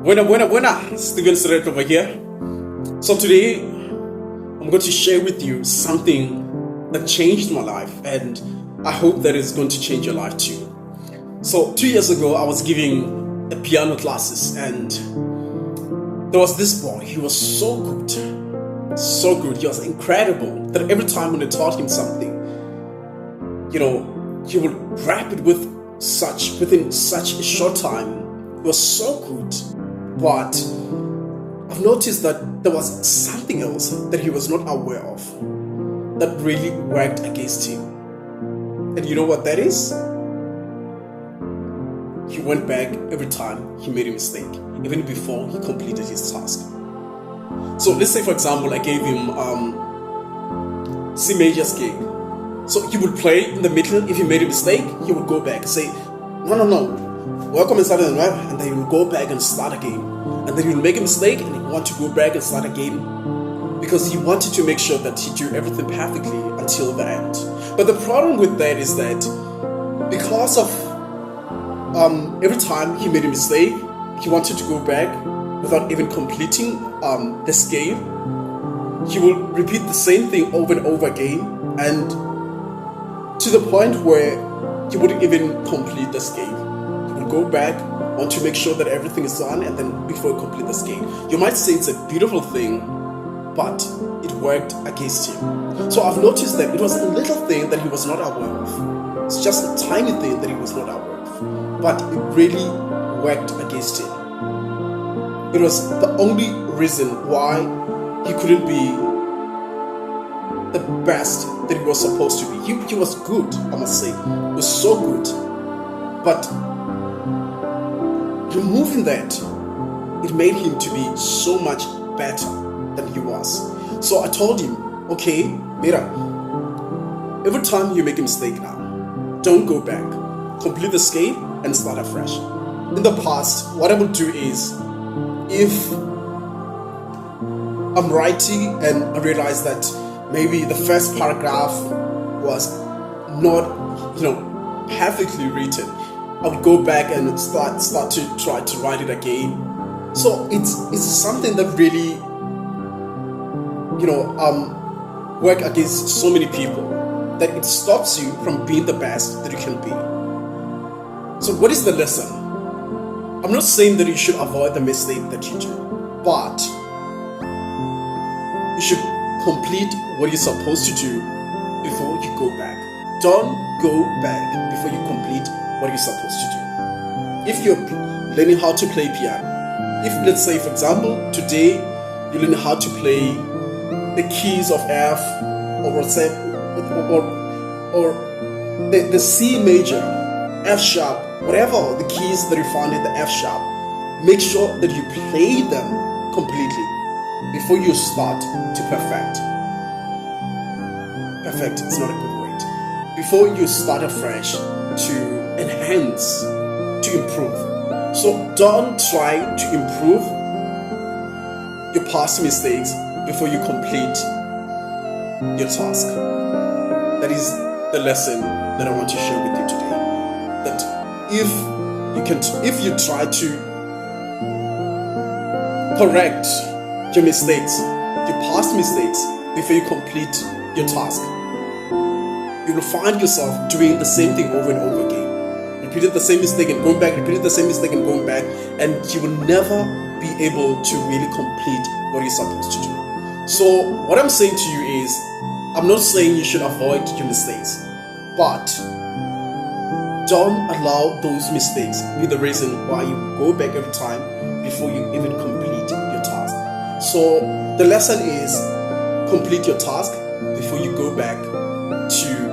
Buena, Steven Seret over here. So today, I'm going to share with you something that changed my life, and I hope that it's going to change your life too. So 2 years ago, I was giving a piano classes, and there was this boy. He was so good. He was incredible. That every time when I taught him something, he would wrap it within such a short time. It was so good. But I've noticed that there was something else that he was not aware of that really worked against him. And you know what that is? He went back every time he made a mistake, even before he completed his task. So let's say, for example, I gave him C major scale. So he would play in the middle. If he made a mistake, he would go back and say, no. Welcome and start and rap, and then he will go back and start again. And then he will make a mistake and he want to go back and start again, because he wanted to make sure that he do everything perfectly until the end. But the problem with that is that because of every time he made a mistake, he wanted to go back without even completing the scale. He will repeat the same thing over and over again, and to the point where he wouldn't even complete the scale. Go back, want to make sure that everything is done, and then before you complete the scale. You might say it's a beautiful thing, but it worked against him. So I've noticed that it was a little thing that he was not aware of. It's just a tiny thing that he was not aware of, but it really worked against him. It was the only reason why he couldn't be the best that he was supposed to be. He was good, I must say. He was so good, but removing that, it made him to be so much better than he was. So I told him, okay, Mira, every time you make a mistake now, don't go back. Complete the scale and start afresh. In the past, what I would do is, if I'm writing and I realize that maybe the first paragraph was not, perfectly written, I would go back and start to try to write it again. So it's something that really, work against so many people, that it stops you from being the best that you can be. So what is the lesson? I'm not saying that you should avoid the mistake that you do, but you should complete what you're supposed to do before you go back. Don't go back before you complete what you're supposed to do. If you're learning how to play piano, if let's say, for example, today you learn how to play the keys of F, or the C major, F sharp, whatever the keys that you found in the F sharp, make sure that you play them completely before you start to perfect. Perfect is not a good word. Before you start afresh to enhance, to improve. So don't try to improve your past mistakes before you complete your task. That is the lesson that I want to share with you today. That if you try to correct your mistakes, your past mistakes, before you complete your task, you will find yourself doing the same thing over and over again. Repeated the same mistake and going back, repeated the same mistake and going back, and you will never be able to really complete what you're supposed to do. So what I'm saying to you is, I'm not saying you should avoid your mistakes, but don't allow those mistakes be the reason why you go back every time before you even complete your task. So the lesson is, complete your task before you go back to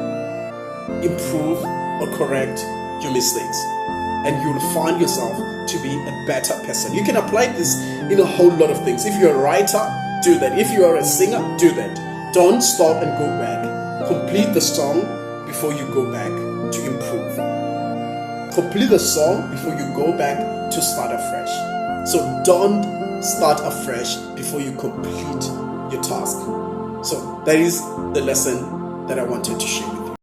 improve or correct your mistakes, and you will find yourself to be a better person. You can apply this in a whole lot of things. If you're a writer, do that. If you are a singer, do that. Don't stop and go back. Complete the song before you go back to improve. Complete the song before you go back to start afresh. So don't start afresh before you complete your task. So that is the lesson that I wanted to share with you.